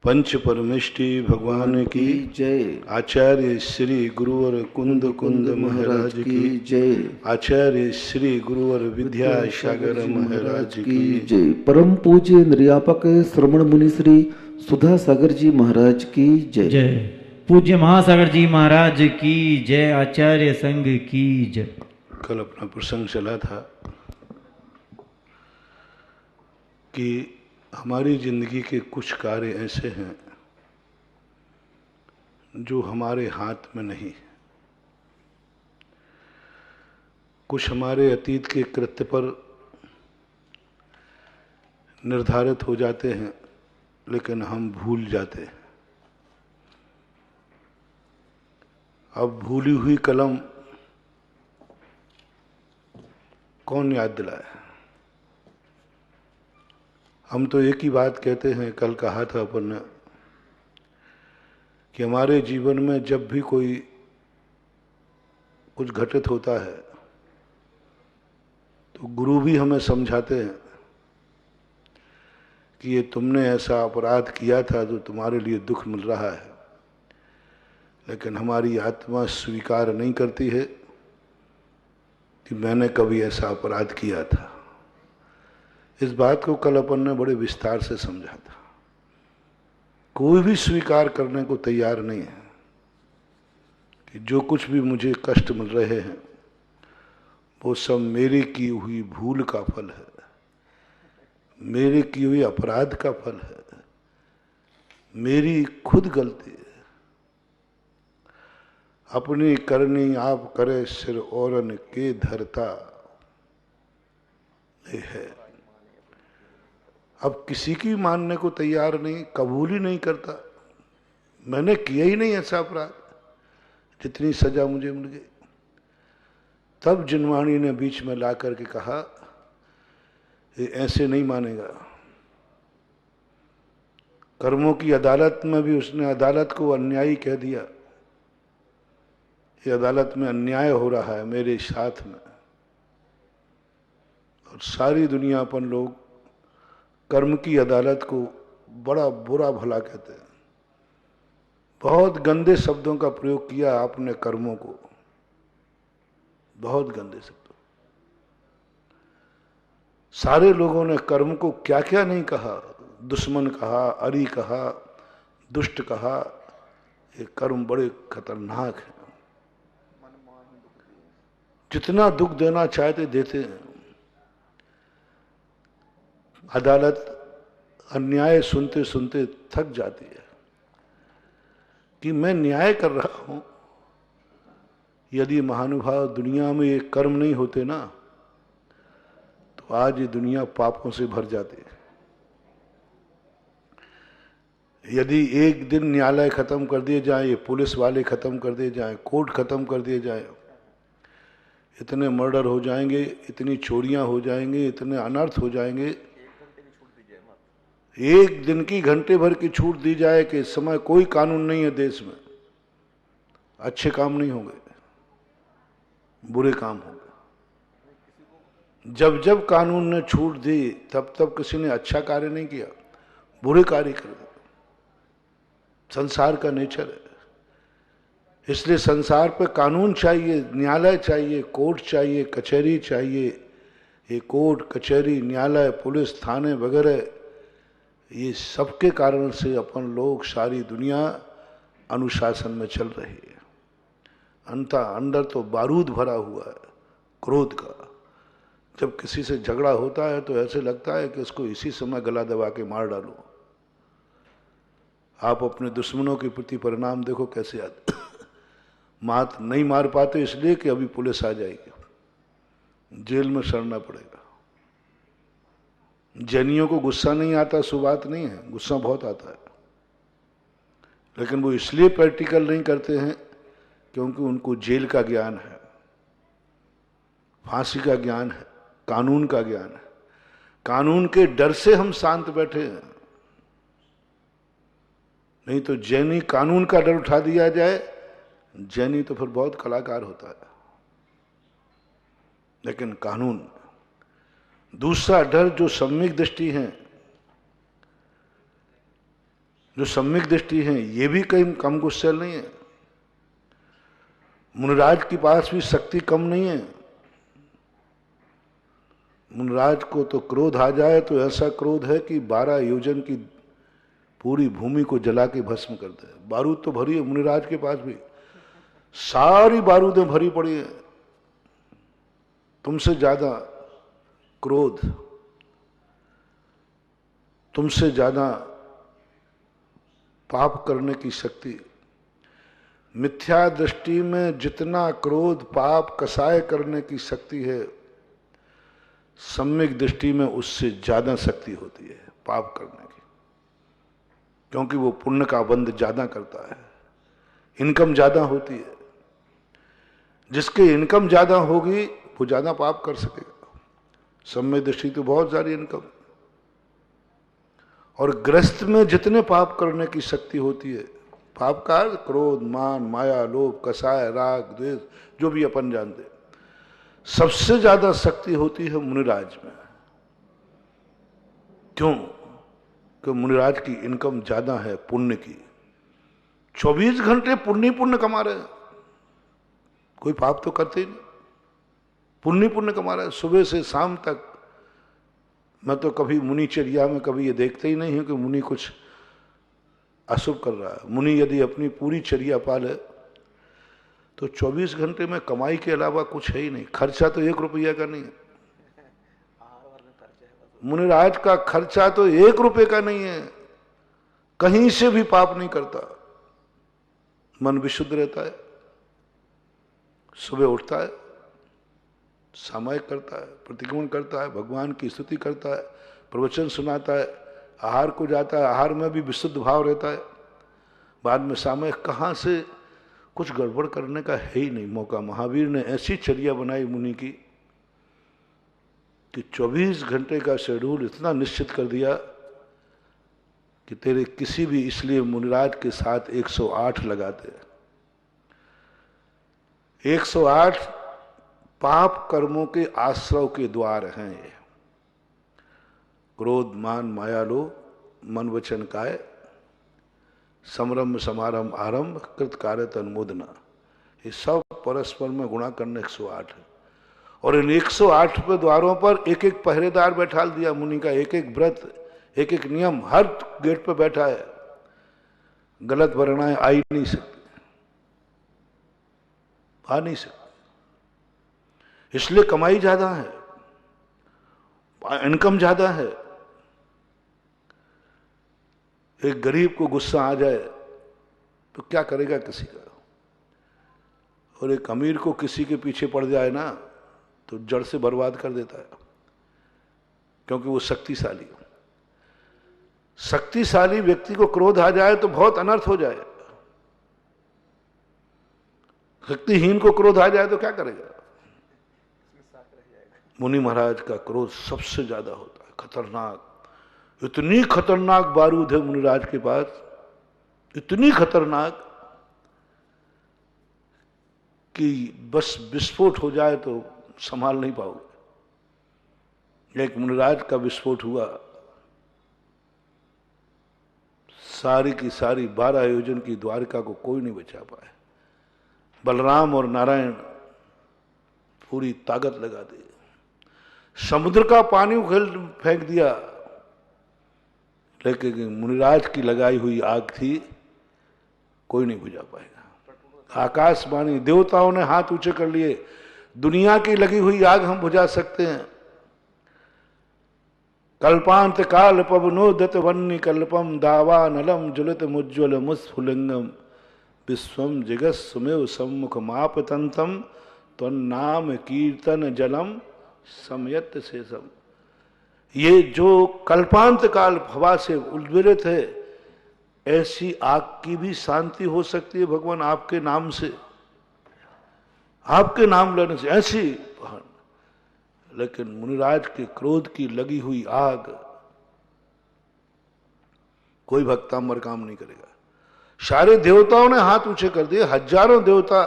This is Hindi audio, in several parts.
पंच परमेष्टि भगवान की जय। आचार्य श्री गुरुवर कुंद कुंद महाराज की जय। आचार्य श्री गुरुवर विद्यासागर महाराज की जय। परम पूज्य निर्यापक श्रवण मुनि श्री सुधा सागर जी महाराज की जय। जय। पूज्य महासागर जी महाराज की जय। आचार्य संघ की जय। कल अपना प्रसंग चला था कि हमारी जिंदगी के कुछ कार्य ऐसे हैं जो हमारे हाथ में नहीं। कुछ हमारे अतीत के कृत्य पर निर्धारित हो जाते हैं लेकिन हम भूल जाते हैं। अब भूली हुई कलम कौन याद दिलाए। हम तो एक ही बात कहते हैं, कल कहा था अपन ने कि हमारे जीवन में जब भी कोई कुछ घटित होता है तो गुरु भी हमें समझाते हैं कि ये तुमने ऐसा अपराध किया था जो तुम्हारे लिए दुख मिल रहा है, लेकिन हमारी आत्मा स्वीकार नहीं करती है कि मैंने कभी ऐसा अपराध किया था। इस बात को कल अपन ने बड़े विस्तार से समझा था। कोई भी स्वीकार करने को तैयार नहीं है कि जो कुछ भी मुझे कष्ट मिल रहे हैं वो सब मेरी की हुई भूल का फल है, मेरे की हुई अपराध का फल है, मेरी खुद गलती है। अपनी करनी आप करे सिर औरन के धरता ये है। अब किसी की मानने को तैयार नहीं, कबूल ही नहीं करता। मैंने किया ही नहीं ऐसा अपराध, जितनी सजा मुझे मिल गई। तब जिनवाणी ने बीच में ला करके कहा ये ऐसे नहीं मानेगा। कर्मों की अदालत में भी उसने अदालत को अन्यायी कह दिया। ये अदालत में अन्याय हो रहा है मेरे साथ में, और सारी दुनिया अपन लोग कर्म की अदालत को बड़ा बुरा भला कहते हैं। बहुत गंदे शब्दों का प्रयोग किया आपने कर्मों को, बहुत गंदे शब्दों। सारे लोगों ने कर्म को क्या क्या नहीं कहा, दुश्मन कहा, अरी कहा, दुष्ट कहा। ये कर्म बड़े खतरनाक हैं, जितना दुख देना चाहते देते हैं। अदालत अन्याय सुनते सुनते थक जाती है कि मैं न्याय कर रहा हूं। यदि महानुभाव दुनिया में ये कर्म नहीं होते ना तो आज ये दुनिया पापों से भर जाती है। यदि एक दिन न्यायालय खत्म कर दिए जाए, ये पुलिस वाले खत्म कर दिए जाए, कोर्ट खत्म कर दिए जाए, इतने मर्डर हो जाएंगे, इतनी चोरियां हो जाएंगे, इतने अनर्थ हो जाएंगे। एक दिन की घंटे भर की छूट दी जाए कि इस समय कोई कानून नहीं है देश में, अच्छे काम नहीं होंगे, बुरे काम होंगे। जब जब कानून ने छूट दी तब तब किसी ने अच्छा कार्य नहीं किया, बुरे कार्य कर दिए। संसार का नेचर है। इसलिए संसार पे कानून चाहिए, न्यायालय चाहिए, कोर्ट चाहिए, कचहरी चाहिए। ये कोर्ट, कचहरी, न्यायालय, पुलिस, थाने वगैरह, ये सबके कारण से अपन लोग, सारी दुनिया अनुशासन में चल रही है। अंदर तो बारूद भरा हुआ है क्रोध का। जब किसी से झगड़ा होता है तो ऐसे लगता है कि इसको इसी समय गला दबा के मार डालो। आप अपने दुश्मनों के प्रति परिणाम देखो कैसे आते। मात नहीं मार पाते इसलिए कि अभी पुलिस आ जाएगी, जेल में सड़ना पड़ेगा। जैनियों को गुस्सा नहीं आता सो बात नहीं है, गुस्सा बहुत आता है, लेकिन वो इसलिए प्रैक्टिकल नहीं करते हैं क्योंकि उनको जेल का ज्ञान है, फांसी का ज्ञान है, कानून का ज्ञान है। कानून के डर से हम शांत बैठे हैं। नहीं तो जैनी कानून का डर उठा दिया जाए, जैनी तो फिर बहुत कलाकार होता है, लेकिन कानून। दूसरा डर जो सम्यक दृष्टि है, जो सम्यक दृष्टि है ये भी कहीं कम गुस्सेल नहीं है। मुनिराज के पास भी शक्ति कम नहीं है। मुनिराज को तो क्रोध आ जाए तो ऐसा क्रोध है कि 12 योजन की पूरी भूमि को जला के भस्म कर दे। बारूद तो भरी है मुनिराज के पास भी, सारी बारूदें भरी पड़ी है। तुमसे ज्यादा क्रोध, तुमसे ज्यादा पाप करने की शक्ति, मिथ्या दृष्टि में जितना क्रोध पाप कसाय करने की शक्ति है, सम्यक दृष्टि में उससे ज्यादा शक्ति होती है पाप करने की, क्योंकि वो पुण्य का बंध ज्यादा करता है, इनकम ज्यादा होती है। जिसके इनकम ज्यादा होगी वो ज्यादा पाप कर सकेगा। सम्यक दृष्टि तो बहुत सारी इनकम, और ग्रस्त में जितने पाप करने की शक्ति होती है, पाप का क्रोध, मान, माया, लोभ, कसाय, राग, द्वेष, जो भी अपन जानते हैं, सबसे ज्यादा शक्ति होती है मुनिराज में। क्यों? कि मुनिराज की इनकम ज्यादा है पुण्य की। 24 घंटे पुण्य कमा रहे हैं, कोई पाप तो करते ही नहीं, पुण्य कमा रहे हैं सुबह से शाम तक। मैं तो कभी मुनिचर्या में कभी ये देखते ही नहीं हूं कि मुनि कुछ अशुभ कर रहा है। मुनि यदि अपनी पूरी चर्या पाले तो 24 घंटे में कमाई के अलावा कुछ है ही नहीं। खर्चा तो 1 रुपया का नहीं है। मुनिराज का खर्चा तो 1 रुपये का नहीं है, कहीं से भी पाप नहीं करता, मन विशुद्ध रहता है, सुबह उठता है, सामायिक करता है, प्रतिक्रमण करता है, भगवान की स्तुति करता है, प्रवचन सुनाता है, आहार को जाता है, आहार में भी विशुद्ध भाव रहता है, बाद में सामयिक। कहाँ से कुछ गड़बड़ करने का है ही नहीं मौका। महावीर ने ऐसी चर्या बनाई मुनि की कि 24 घंटे का शेड्यूल इतना निश्चित कर दिया कि तेरे किसी भी, इसलिए मुनिराज के साथ 108 लगाते। 108 पाप कर्मों के आश्रव के द्वार हैं ये। क्रोध, मान, माया, लोभ, मन, वचन, काय, समरम्भ, समारंभ, आरंभ, कृत कार्य, अनुमोदना, ये सब परस्पर में गुणा करने 108 है। और इन 108 पे द्वारों पर एक एक पहरेदार बैठा दिया मुनि का, एक एक व्रत, एक एक नियम, हर गेट पे बैठा है। गलत वर्णाएं आ ही नहीं सकती, आ नहीं सकती। इसलिए कमाई ज्यादा है, इनकम ज्यादा है। एक गरीब को गुस्सा आ जाए तो क्या करेगा किसी का, और एक अमीर को किसी के पीछे पड़ जाए ना तो जड़ से बर्बाद कर देता है, क्योंकि वो शक्तिशाली है। शक्तिशाली व्यक्ति को क्रोध आ जाए तो बहुत अनर्थ हो जाए। शक्तिहीन को क्रोध आ जाए तो क्या करेगा? मुनि महाराज का क्रोध सबसे ज्यादा होता है, खतरनाक। इतनी खतरनाक बारूद है मुनिराज के पास, इतनी खतरनाक कि बस विस्फोट हो जाए तो संभाल नहीं पाओगे। एक मुनिराज का विस्फोट हुआ, सारी की सारी 12 योजन की द्वारका को कोई नहीं बचा पाए। बलराम और नारायण पूरी ताकत लगा दी, समुद्र का पानी उखेल फेंक दिया, लेकिन मुनिराज की लगाई हुई आग थी, कोई नहीं बुझा पाएगा। आकाशवाणी, देवताओं ने हाथ ऊंचे कर लिए, दुनिया की लगी हुई आग हम बुझा सकते हैं। कल्पांत काल पवनोदत वन्य कल्पम दावा नलम ज्वलित मुज्ज्वल मुस्फुलिंगम विश्वम जगत सुमेव सम्मुख मापतंतम त्वन्नाम कीर्तन जलम समयत शेषम। ये जो कल्पांत काल हवा से उद्वेलित है, ऐसी आग की भी शांति हो सकती है भगवान आपके नाम से, आपके नाम लेने से, ऐसी। लेकिन मुनिराज के क्रोध की लगी हुई आग कोई भक्तांबर काम नहीं करेगा। सारे देवताओं ने हाथ ऊंचे कर दिए, हजारों देवता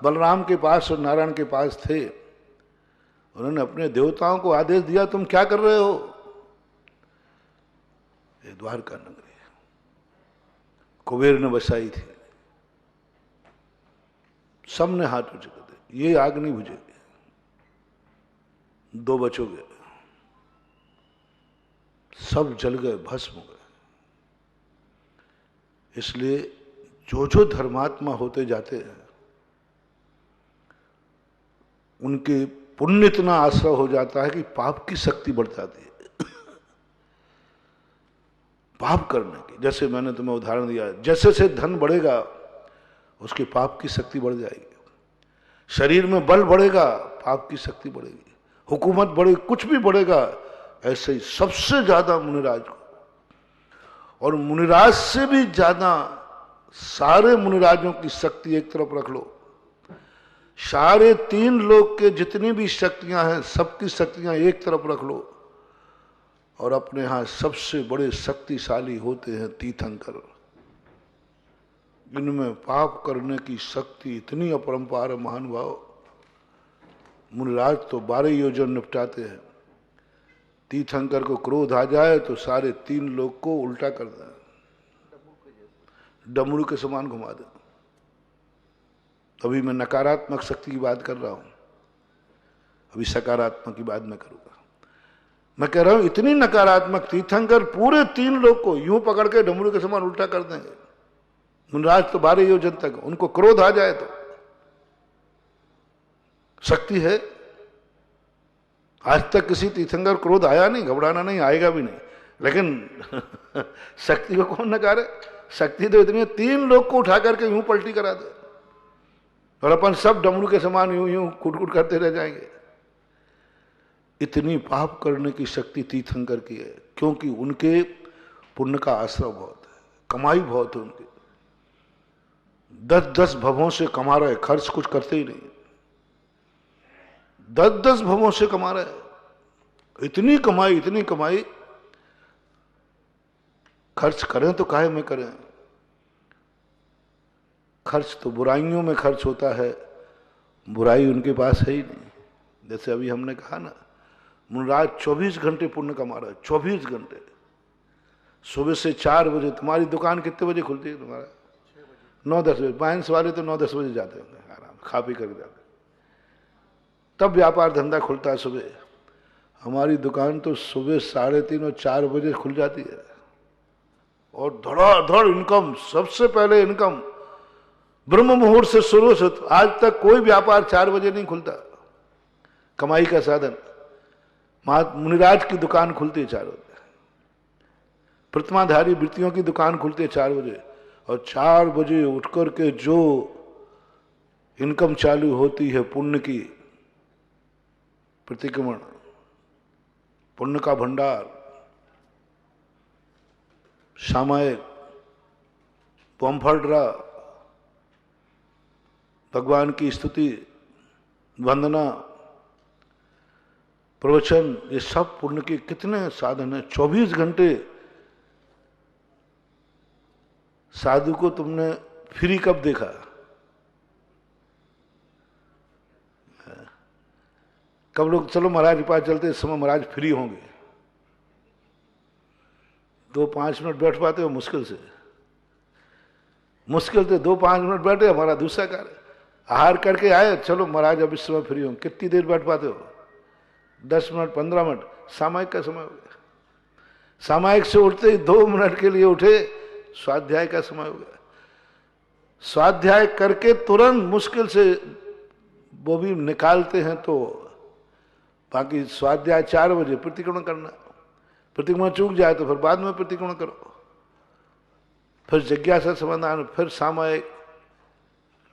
बलराम के पास और नारायण के पास थे। उन्होंने अपने देवताओं को आदेश दिया, तुम क्या कर रहे हो? ये द्वारका नगरी है, कुबेर ने बसाई थी, सबने हाथ ऊंचे कर दिए, ये आग नहीं बुझेगी, 2 बचोगे, सब जल गए, भस्म हो गए। इसलिए जो जो धर्मात्मा होते जाते हैं उनके पुण्य इतना आश्रय हो जाता है कि पाप की शक्ति बढ़ जाती है। पाप करने की, जैसे मैंने तुम्हें उदाहरण दिया, जैसे से धन बढ़ेगा उसके पाप की शक्ति बढ़ जाएगी, शरीर में बल बढ़ेगा पाप की शक्ति बढ़ेगी, हुकूमत बढ़ेगी, कुछ भी बढ़ेगा। ऐसे ही सबसे ज्यादा मुनिराज को, और मुनिराज से भी ज्यादा सारे मुनिराजों की शक्ति एक तरफ रख लो, सारे 3 लोक के जितनी भी शक्तियां हैं सबकी शक्तियां एक तरफ रख लो, और अपने यहां सबसे बड़े शक्तिशाली होते हैं तीर्थंकर, जिनमें पाप करने की शक्ति इतनी अपरंपार है। महानुभाव, मुनिराज तो 12 योजन निपटाते हैं, तीर्थंकर को क्रोध आ जाए तो सारे 3 लोग को उल्टा कर दें, डमरू के समान घुमा दें। अभी मैं नकारात्मक शक्ति की बात कर रहा हूं, अभी सकारात्मक की बात मैं करूंगा। मैं कह रहा हूं इतनी नकारात्मक, तीर्थंकर पूरे 3 लोग को यूं पकड़ के डमरू के समान उल्टा कर देंगे। मुनिराज तो 12 योजन तक, उनको क्रोध आ जाए तो शक्ति है। आज तक किसी तीर्थंकर क्रोध आया नहीं, घबराना नहीं, आएगा भी नहीं, लेकिन शक्ति को कौन नकारे? शक्ति तो इतनी है, 3 लोग को उठा करके यूं पलटी करा दे और अपन सब डमरू के समान यूं यूं कुटकुट करते रह जाएंगे। इतनी पाप करने की शक्ति तीर्थंकर की है, क्योंकि उनके पुण्य का आश्रय बहुत है, कमाई बहुत है उनकी। 10-10 भवों से कमा रहे, खर्च कुछ करते ही नहीं, 10-10 भवों से कमा रहे, इतनी कमाई, इतनी कमाई। खर्च करें तो काहे में करें? खर्च तो बुराइयों में खर्च होता है, बुराई उनके पास है ही नहीं। जैसे अभी हमने कहा ना, मुनिराज 24 घंटे पुण्य कमा रहा है, 24 घंटे। सुबह से 4 बजे, तुम्हारी दुकान कितने बजे खुलती है? तुम्हारा 9-10 बजे। बाइंस वाले तो 9-10 बजे जाते होंगे, आराम खा पी कर जाते, तब व्यापार धंधा खुलता है सुबह। हमारी दुकान तो सुबह 3:30 और 4 बजे खुल जाती है, और धड़ाधड़ इनकम, सबसे पहले इनकम ब्रह्म मुहूर्त से शुरू से आज तक कोई व्यापार 4 बजे नहीं खुलता। कमाई का साधन, मुनिराज की दुकान खुलती है 4 बजे, प्रतिमाधारी वृत्तियों की दुकान खुलती है 4 बजे, और 4 बजे उठ करके जो इनकम चालू होती है पुण्य की, प्रतिक्रमण, पुण्य का भंडार, सामायिक, पंफड़रा, भगवान की स्तुति, वंदना, प्रवचन, ये सब पुण्य के कितने साधन हैं। 24 घंटे। साधु को तुमने फ्री कब देखा? कब लोग चलो महाराज के पास चलते, इस समय महाराज फ्री होंगे, 2-5 मिनट बैठ पाते हो? मुश्किल से 2-5 मिनट बैठे, हमारा दूसरा कार्य, आहार करके आए, चलो महाराज अब इस समय फ्री होंगे, कितनी देर बैठ पाते हो? 10 मिनट, 15 मिनट। सामायिक का समय हो गया, सामायिक से उठते ही 2 मिनट के लिए उठे, स्वाध्याय का समय हो गया, स्वाध्याय करके तुरंत मुश्किल से वो भी निकालते हैं, तो बाकी स्वाध्याय 4 बजे प्रतिक्रमण करना, प्रतिक्रमण चूक जाए तो फिर बाद में प्रतिक्रमण करो, फिर जिज्ञासा समाधान, फिर सामायिक।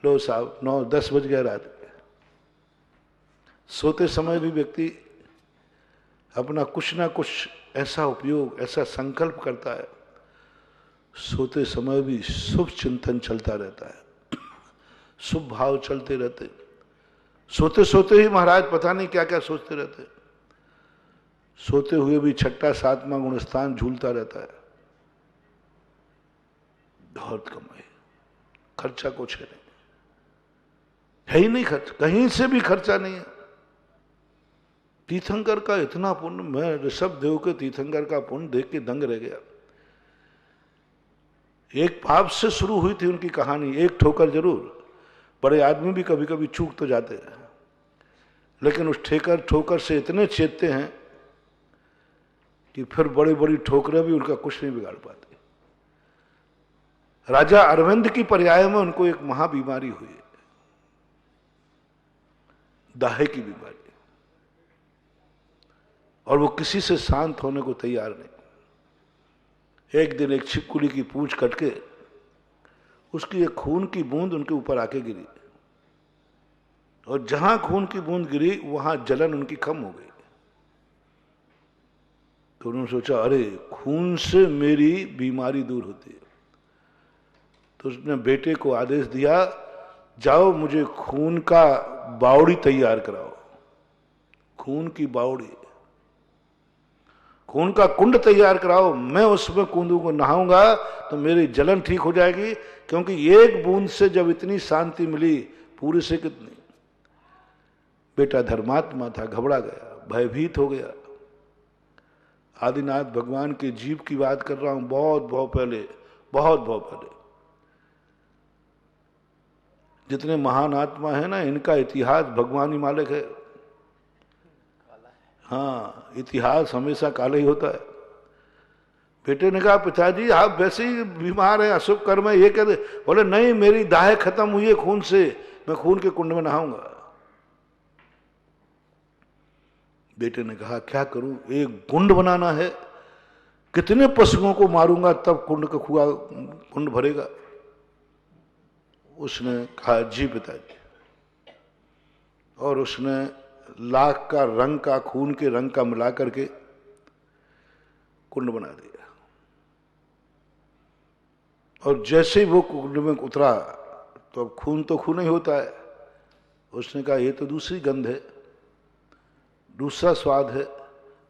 लो साहब 9-10 बज गए रात के। सोते समय भी व्यक्ति अपना कुछ ना कुछ ऐसा उपयोग, ऐसा संकल्प करता है, सोते समय भी शुभ चिंतन चलता रहता है, शुभ भाव चलते रहते। सोते सोते ही महाराज पता नहीं क्या क्या सोचते रहते, सोते हुए भी 6वां-7वां गुणस्थान झूलता रहता है। बहुत कमाई, खर्चा कुछ है नहीं, है ही नहीं खर्च, कहीं से भी खर्चा नहीं है। तीर्थंकर का इतना पुण्य, मैं ऋषभ देव के तीर्थंकर का पुण्य देख के दंग रह गया। एक पाप से शुरू हुई थी उनकी कहानी, एक ठोकर जरूर। बड़े आदमी भी कभी कभी चूक तो जाते हैं, लेकिन उस ठोकर से इतने चेतते हैं कि फिर बड़ी बड़ी ठोकरें भी उनका कुछ नहीं बिगाड़ पाती। राजा अरविंद की पर्याय में उनको एक महाबीमारी हुई, दाहे की बीमारी, और वो किसी से शांत होने को तैयार नहीं। एक दिन एक छिपकली की पूंछ कट के उसकी एक खून की बूंद उनके ऊपर आके गिरी, और जहां खून की बूंद गिरी वहां जलन उनकी कम हो गई। तो उन्होंने सोचा, अरे खून से मेरी बीमारी दूर होती है। तो उसने बेटे को आदेश दिया, जाओ मुझे खून का बावड़ी तैयार कराओ, खून की बावड़ी, खून का कुंड तैयार कराओ, मैं उसमें कूदूंगा, नहाऊंगा तो मेरी जलन ठीक हो जाएगी, क्योंकि एक बूंद से जब इतनी शांति मिली, पूरे से कितनी। बेटा धर्मात्मा था, घबरा गया, भयभीत हो गया। आदिनाथ भगवान के जीव की बात कर रहा हूं, बहुत पहले, बहुत पहले। जितने महान आत्मा है ना, इनका इतिहास भगवान ही मालिक है। हाँ, इतिहास हमेशा काला ही होता है। बेटे ने कहा, पिताजी आप वैसे ही बीमार हैं, अशुभ कर्म है, ये कह दे। बोले नहीं, मेरी दाह खत्म हुई है खून से, मैं खून के कुंड में नहाऊंगा। बेटे ने कहा, क्या करूं, एक कुंड बनाना है, कितने पशुओं को मारूंगा तब कुंड का कुंड भरेगा। उसने कहा, जी पिताजी। और उसने लाख का रंग का, खून के रंग का मिला करके कुंड बना दिया। और जैसे ही वो कुंड में उतरा तो अब खून तो खून ही होता है। उसने कहा, ये तो दूसरी गंध है, दूसरा स्वाद है,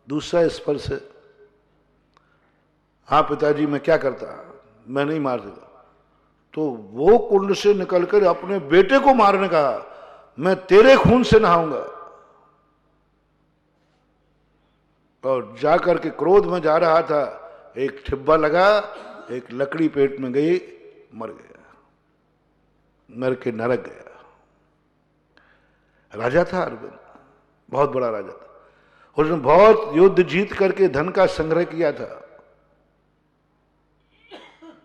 दूसरा स्पर्श है। हाँ पिताजी, मैं क्या करता, मैं नहीं मार देता। तो वो कुंड से निकलकर अपने बेटे को मारने का, मैं तेरे खून से नहाऊंगा। और जाकर के क्रोध में जा रहा था, एक ठिब्बा लगा, एक लकड़ी पेट में गई, मर गया, मर के नरक गया। राजा था अरविंद, बहुत बड़ा राजा था। उसने बहुत युद्ध जीत करके धन का संग्रह किया था,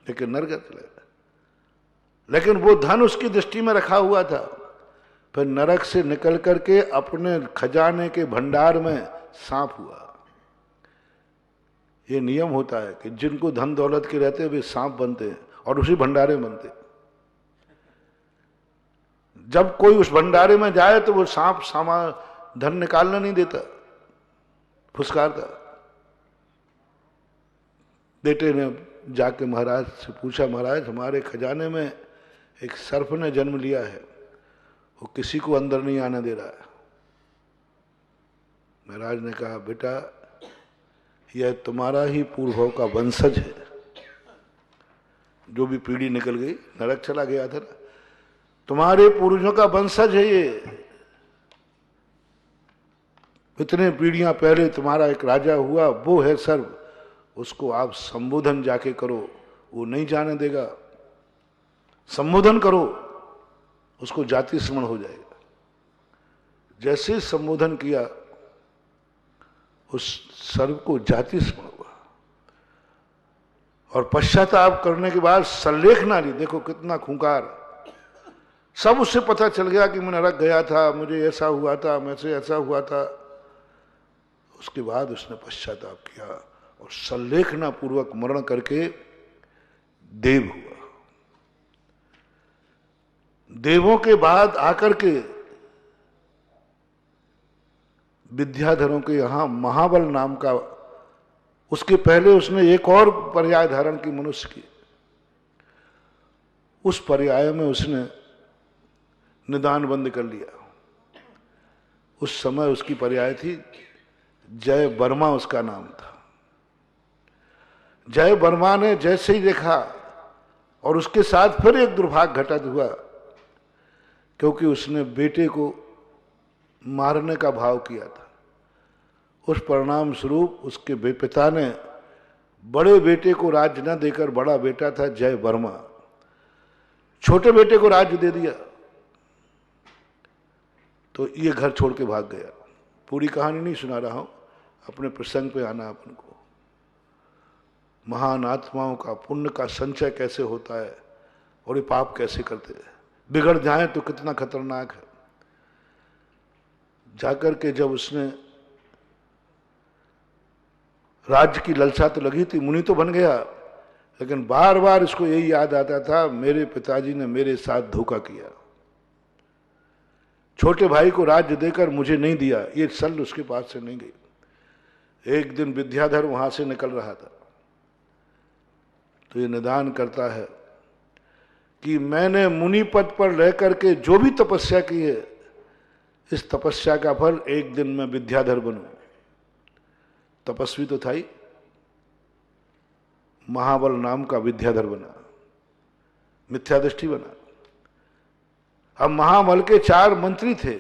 लेकिन नरक चला गया। लेकिन वो धन उसकी दृष्टि में रखा हुआ था। फिर नरक से निकल करके अपने खजाने के भंडार में सांप हुआ। ये नियम होता है कि जिनको धन दौलत के रहते वे सांप बनते हैं और उसी भंडारे में बनते। जब कोई उस भंडारे में जाए तो वो सांप धन निकालना नहीं देता, फुसकारता। बेटे ने जाके महाराज से पूछा, महाराज हमारे खजाने में एक सर्प ने जन्म लिया है, वो किसी को अंदर नहीं आने दे रहा है। महाराज ने कहा, बेटा यह तुम्हारा ही पूर्वों का वंशज है, जो भी पीढ़ी निकल गई, नरक चला गया था ना, तुम्हारे पूर्वजों का वंशज है ये। इतने पीढ़ियां पहले तुम्हारा एक राजा हुआ, वो है सर्व, उसको आप संबोधन जाके करो, वो नहीं जाने देगा। संबोधन करो, उसको जाति स्मरण हो जाएगा। जैसे संबोधन किया, उस सर्व को जाति स्मरण हुआ, और पश्चाताप करने के बाद सल्लेख नारी, देखो कितना खूंखार, सब उससे पता चल गया कि मैं नरक गया था, मुझे ऐसा हुआ था, मुझसे ऐसा हुआ था। उसके बाद उसने पश्चाताप किया और सल्लेखना पूर्वक मरण करके देव हुआ। देवों के बाद आकर के विद्याधरों के यहां महाबल नाम का, उसके पहले उसने एक और पर्याय धारण की मनुष्य की। उस पर्याय में उसने निदान बंद कर लिया। उस समय उसकी पर्याय थी जय वर्मा, उसका नाम था। जय वर्मा ने जैसे ही देखा, और उसके साथ फिर एक दुर्भाग्य घटित हुआ, क्योंकि उसने बेटे को मारने का भाव किया था। उस परिणाम स्वरूप उसके पिता ने बड़े बेटे को राज्य न देकर, बड़ा बेटा था जय वर्मा, छोटे बेटे को राज्य दे दिया तो ये घर छोड़ के भाग गया। पूरी कहानी नहीं सुना रहा हूं, अपने प्रसंग पे आना अपन को। महान आत्माओं का पुण्य का संचय कैसे होता है और ये पाप कैसे करते हैं, बिगड़ जाए तो कितना खतरनाक है। जाकर के जब उसने, राज्य की ललसा तो लगी थी, मुनि तो बन गया, लेकिन बार बार इसको यही याद आता था मेरे पिताजी ने मेरे साथ धोखा किया, छोटे भाई को राज्य देकर मुझे नहीं दिया। ये सल उसके पास से नहीं गई। एक दिन विद्याधर वहां से निकल रहा था तो ये निदान करता है कि मैंने मुनि पद पर रह करके जो भी तपस्या की है, इस तपस्या का फल एक दिन मैं विद्याधर बनूं। तपस्वी तो था ही, महाबल नाम का विद्याधर बना, मिथ्यादृष्टि बना। अब महाबल के 4 मंत्री थे,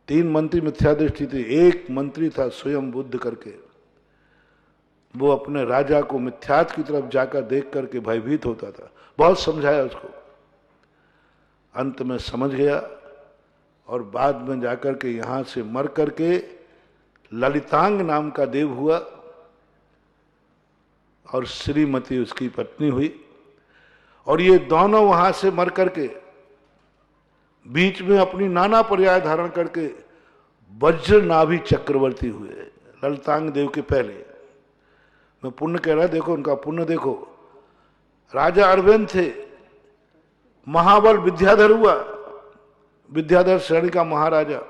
3 मंत्री मिथ्यादृष्टि थे, एक मंत्री था स्वयं बुद्ध करके, वो अपने राजा को मिथ्यात की तरफ जाकर देख करके भयभीत होता था। बहुत समझाया उसको, अंत में समझ गया और बाद में जाकर के यहां से मर करके ललितांग नाम का देव हुआ और श्रीमती उसकी पत्नी हुई। और ये दोनों वहां से मर करके बीच में अपनी नाना पर्याय धारण करके वज्रनाभि चक्रवर्ती हुए, ललितांग देव के पहले। मैं पुण्य कह रहा, देखो उनका पुण्य देखो। राजा अरविंद थे, महाबल विद्याधर हुआ, विद्याधर श्रेणी का महाराजा,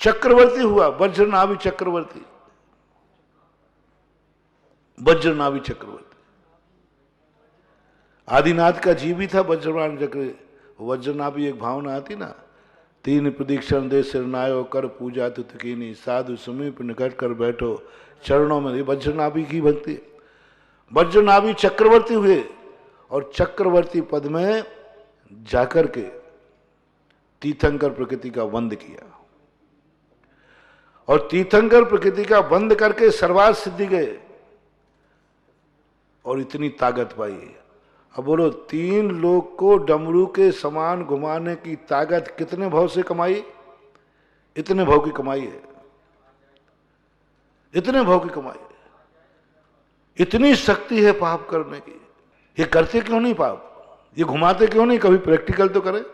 चक्रवर्ती हुआ, वज्रनाभि चक्रवर्ती, वज्रनाभि चक्रवर्ती। आदिनाथ का जीव भी था वज्रनाभि चक्रवर्ती। वज्रनाभि एक भावना आती ना, 3 प्रदीक्षण दे सिरनायो कर पूजा तुतकीनी, साधु समीप निकट कर बैठो चरणों में। वज्रनाभि की भक्ति। वज्रनाभि चक्रवर्ती हुए और चक्रवर्ती पद में जाकर के तीर्थंकर प्रकृति का वंद किया और तीर्थंकर प्रकृति का वंद करके सर्वार्थ सिद्धि गए और इतनी ताकत पाई। अब बोलो, 3 लोग को डमरू के समान घुमाने की ताकत कितने भाव से कमाई? इतने भाव की कमाई है, इतने भाव की कमाई है। इतनी शक्ति है पाप करने की। ये करते क्यों नहीं पाप? ये घुमाते क्यों नहीं? कभी प्रैक्टिकल तो करे।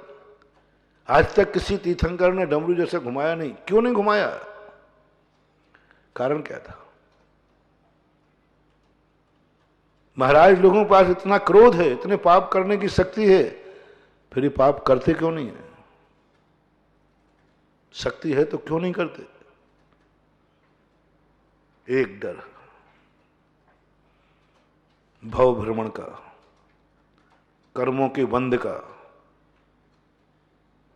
आज तक किसी तीर्थंकर ने डमरू जैसे घुमाया नहीं। क्यों नहीं घुमाया? कारण क्या था? महाराज लोगों के पास इतना क्रोध है, इतने पाप करने की शक्ति है, फिर ये पाप करते क्यों नहीं है? शक्ति है तो क्यों नहीं करते? एक डर, भव भ्रमण का, कर्मों के बंध का।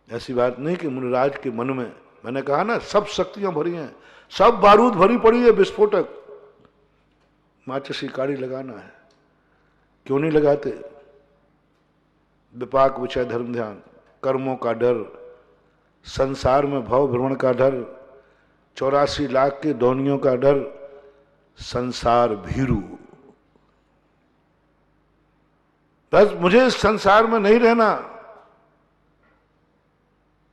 ऐसी बात नहीं कि मुनिराज के मन में, मैंने कहा ना, सब शक्तियां भरी हैं, सब बारूद भरी पड़ी है, विस्फोटक। माचिस काड़ी लगाना है, क्यों नहीं लगाते? विपाक विषय धर्म ध्यान, कर्मों का डर, संसार में भव भ्रमण का डर, 84 लाख के दोनियों का डर, संसार भीरू। बस मुझे इस संसार में नहीं रहना।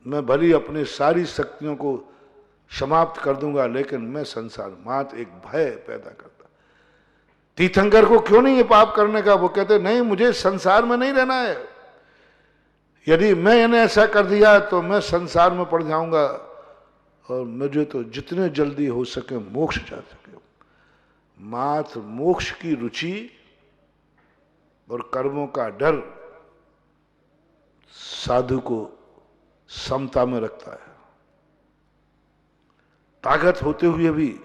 मैं भली अपनी सारी शक्तियों को समाप्त कर दूंगा, लेकिन मैं संसार मात्र एक भय पैदा करता। तीर्थंकर को क्यों नहीं ये पाप करने का? वो कहते नहीं, मुझे संसार में नहीं रहना है। यदि मैंने ऐसा कर दिया तो मैं संसार में पड़ जाऊंगा और मुझे तो जितने जल्दी हो सके मोक्ष जा सके। मात्र मोक्ष की रुचि और कर्मों का डर साधु को समता में रखता है। ताकत होते हुए भी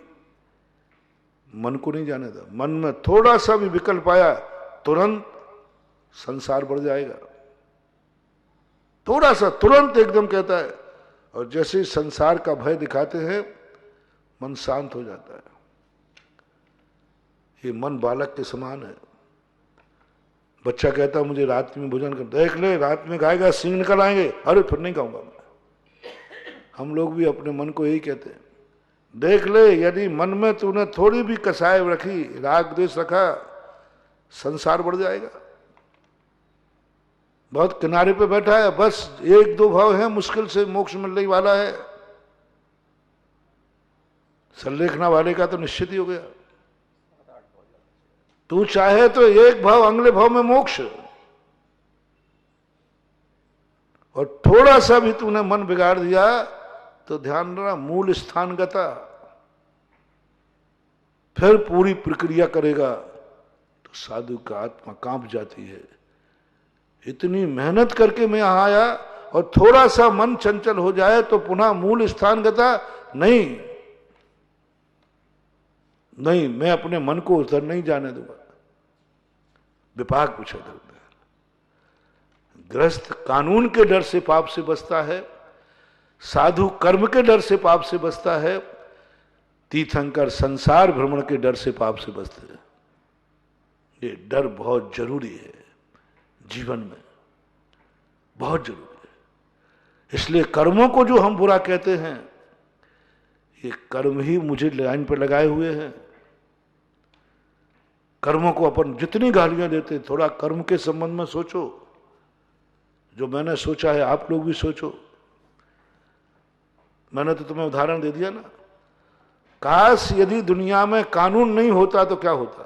मन को नहीं जाने देता। मन में थोड़ा सा भी विकल्प आया, तुरंत संसार बढ़ जाएगा। थोड़ा सा, तुरंत एकदम कहता है। और जैसे संसार का भय दिखाते हैं, मन शांत हो जाता है। ये मन बालक के समान है। बच्चा कहता है मुझे रात में भोजन कर, देख ले रात में खाएगा सींग निकल आएंगे, अरे फिर नहीं खाऊंगा मैं। हम लोग भी अपने मन को यही कहते हैं, देख ले, यदि मन में तूने थोड़ी भी कसाय रखी, राग द्वेष रखा, संसार बढ़ जाएगा। बहुत किनारे पे बैठा है, बस एक दो भाव है, मुश्किल से मोक्ष मिलने वाला है। संलेखना वाले का तो निश्चित ही हो गया। तू चाहे तो एक भाव अगले भाव में मोक्ष, और थोड़ा सा भी तूने मन बिगाड़ दिया तो ध्यान रखना, मूल स्थान गता, फिर पूरी प्रक्रिया करेगा तो साधु का आत्मा कांप जाती है। इतनी मेहनत करके मैं यहां आया और थोड़ा सा मन चंचल हो जाए तो पुनः मूल स्थान गता, नहीं नहीं, मैं अपने मन को उधर नहीं जाने दूंगा। विपाक पूछा था, गृहस्थ कानून के डर से पाप से बचता है, साधु कर्म के डर से पाप से बचता है, तीर्थंकर संसार भ्रमण के डर से पाप से बचते हैं। ये डर बहुत जरूरी है जीवन में, बहुत जरूरी है। इसलिए कर्मों को जो हम बुरा कहते हैं, ये कर्म ही मुझे लाइन पर लगाए हुए हैं। कर्मों को अपन जितनी गालियां देते, थोड़ा कर्म के संबंध में सोचो। जो मैंने सोचा है आप लोग भी सोचो। मैंने तो तुम्हें उदाहरण दे दिया ना, काश यदि दुनिया में कानून नहीं होता तो क्या होता?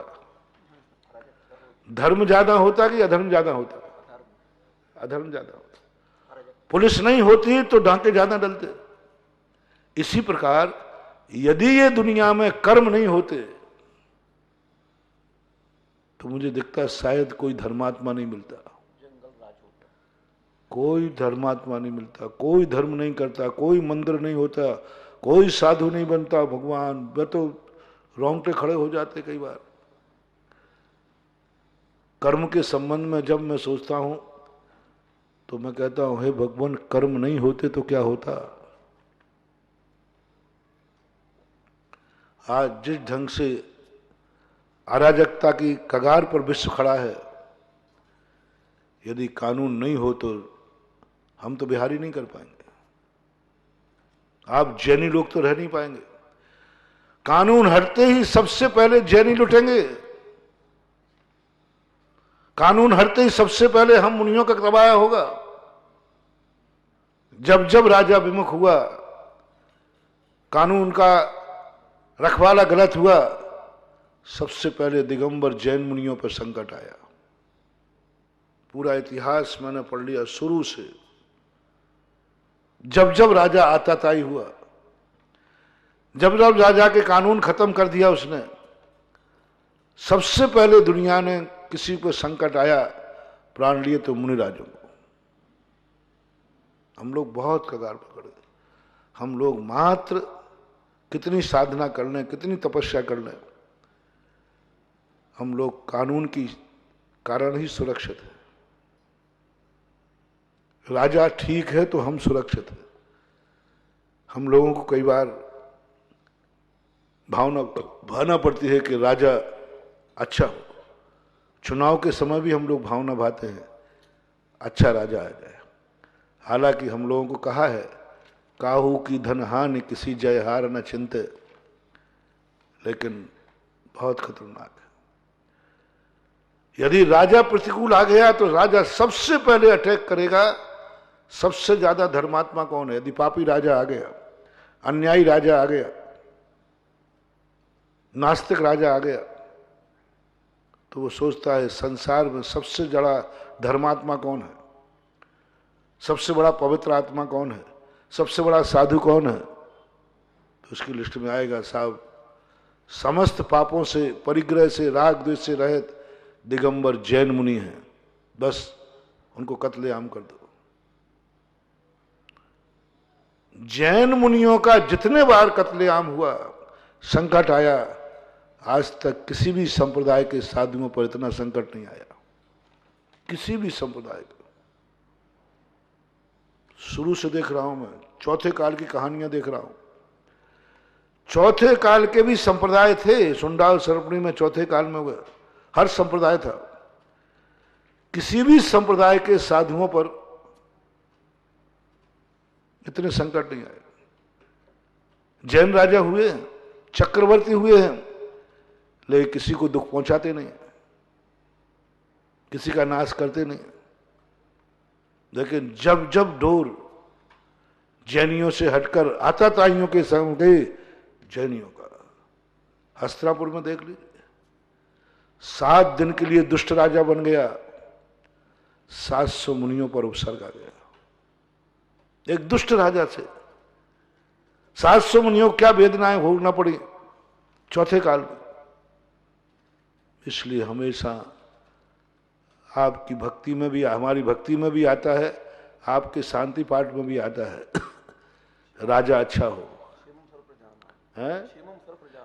धर्म ज्यादा होता कि अधर्म ज्यादा होता? अधर्म ज्यादा होता। पुलिस नहीं होती तो डांके ज्यादा डलते। इसी प्रकार यदि ये दुनिया में कर्म नहीं होते तो मुझे दिखता शायद कोई धर्मात्मा नहीं मिलता, कोई धर्मात्मा नहीं मिलता, कोई धर्म नहीं करता, कोई मंदिर नहीं होता, कोई साधु नहीं बनता। भगवान, वे तो रोंगटे खड़े हो जाते कई बार। कर्म के संबंध में जब मैं सोचता हूं तो मैं कहता हूं, हे भगवान, कर्म नहीं होते तो क्या होता? आज जिस ढंग से अराजकता की कगार पर विश्व खड़ा है, यदि कानून नहीं हो तो हम तो बिहारी नहीं कर पाएंगे। आप जैनी लोग तो रह नहीं पाएंगे। कानून हटते ही सबसे पहले जैनी लुटेंगे। कानून हटते ही सबसे पहले हम मुनियों का करवाया होगा। जब जब राजा विमुख हुआ, कानून का रखवाला गलत हुआ, सबसे पहले दिगंबर जैन मुनियों पर संकट आया। पूरा इतिहास मैंने पढ़ लिया शुरू से। जब जब राजा आताताई हुआ, जब जब राजा के कानून खत्म कर दिया उसने, सबसे पहले दुनिया ने किसी पर संकट आया, प्राण लिए तो मुनि राजों को। हम लोग बहुत कगार पकड़े। हम लोग मात्र कितनी साधना कर लें, कितनी तपस्या कर लें, हम लोग कानून की कारण ही सुरक्षित है। राजा ठीक है तो हम सुरक्षित हैं। हम लोगों को कई बार भावना पड़ती है कि राजा अच्छा हो। चुनाव के समय भी हम लोग भावना भाते हैं, अच्छा राजा आ जाए। हालांकि हम लोगों को कहा है, काहू की धन हानि किसी जय हार न चिंते, लेकिन बहुत खतरनाक है। यदि राजा प्रतिकूल आ गया तो राजा सबसे पहले अटैक करेगा। सबसे ज्यादा धर्मात्मा कौन है? यदि पापी राजा आ गया, अन्यायी राजा आ गया, नास्तिक राजा आ गया, तो वो सोचता है संसार में सबसे बड़ा धर्मात्मा कौन है, सबसे बड़ा पवित्र आत्मा कौन है, सबसे बड़ा साधु कौन है? तो उसकी लिस्ट में आएगा, साहब समस्त पापों से, परिग्रह से, राग द्वेष से रहित दिगंबर जैन मुनि हैं, बस उनको कत्लेआम कर दो। जैन मुनियों का जितने बार कत्लेआम हुआ, संकट आया, आज तक किसी भी संप्रदाय के साधुओं पर इतना संकट नहीं आया, किसी भी संप्रदाय का। शुरू से देख रहा हूं मैं, चौथे काल की कहानियां देख रहा हूं। चौथे काल के भी संप्रदाय थे। सुंडाल सरपणी में चौथे काल में हुए, हर संप्रदाय था। किसी भी संप्रदाय के साधुओं पर इतने संकट नहीं आए। जैन राजा हुए हैं, चक्रवर्ती हुए हैं, लेकिन किसी को दुख पहुंचाते नहीं, किसी का नाश करते नहीं। लेकिन जब जब ढोर जैनियों से हटकर आताताइयों के संग गए, जैनियों का हस्तिनापुर में देख लीजिए, 7 दिन के लिए दुष्ट राजा बन गया, 700 मुनियों पर उपसर्ग आ गया। एक दुष्ट राजा से 700 मुनियों को क्या वेदनाएं भोगना पड़ी चौथे काल में। इसलिए हमेशा आपकी भक्ति में भी, हमारी भक्ति में भी आता है, आपके शांति पाठ में भी आता है, राजा अच्छा हो, है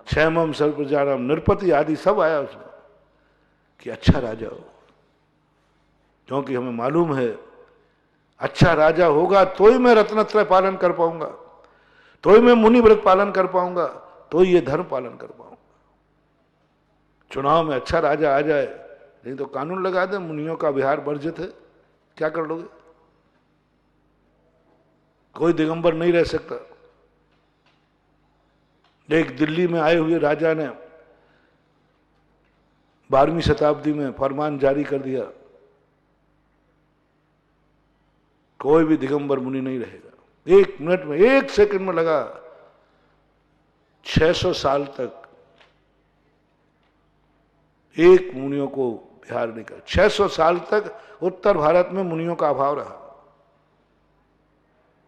क्षेमम सर्वप्रजानम, नृपति आदि सब आया उसमें कि अच्छा राजा हो। क्योंकि हमें मालूम है अच्छा राजा होगा तो ही मैं रत्नत्रय पालन कर पाऊंगा, तो ही मैं मुनि व्रत पालन कर पाऊंगा, तो ही ये धर्म पालन कर पाऊंगा। चुनाव में अच्छा राजा आ जाए, नहीं तो कानून लगा दे मुनियों का विहार वर्जित है, क्या कर लोगे? कोई दिगंबर नहीं रह सकता। एक दिल्ली में आए हुए राजा ने 12वीं शताब्दी में फरमान जारी कर दिया, कोई भी दिगंबर मुनि नहीं रहेगा। 1 मिनट में, 1 सेकंड में लगा 600 साल तक एक मुनियों को बिहार नहीं कर। 600 साल तक उत्तर भारत में मुनियों का अभाव रहा,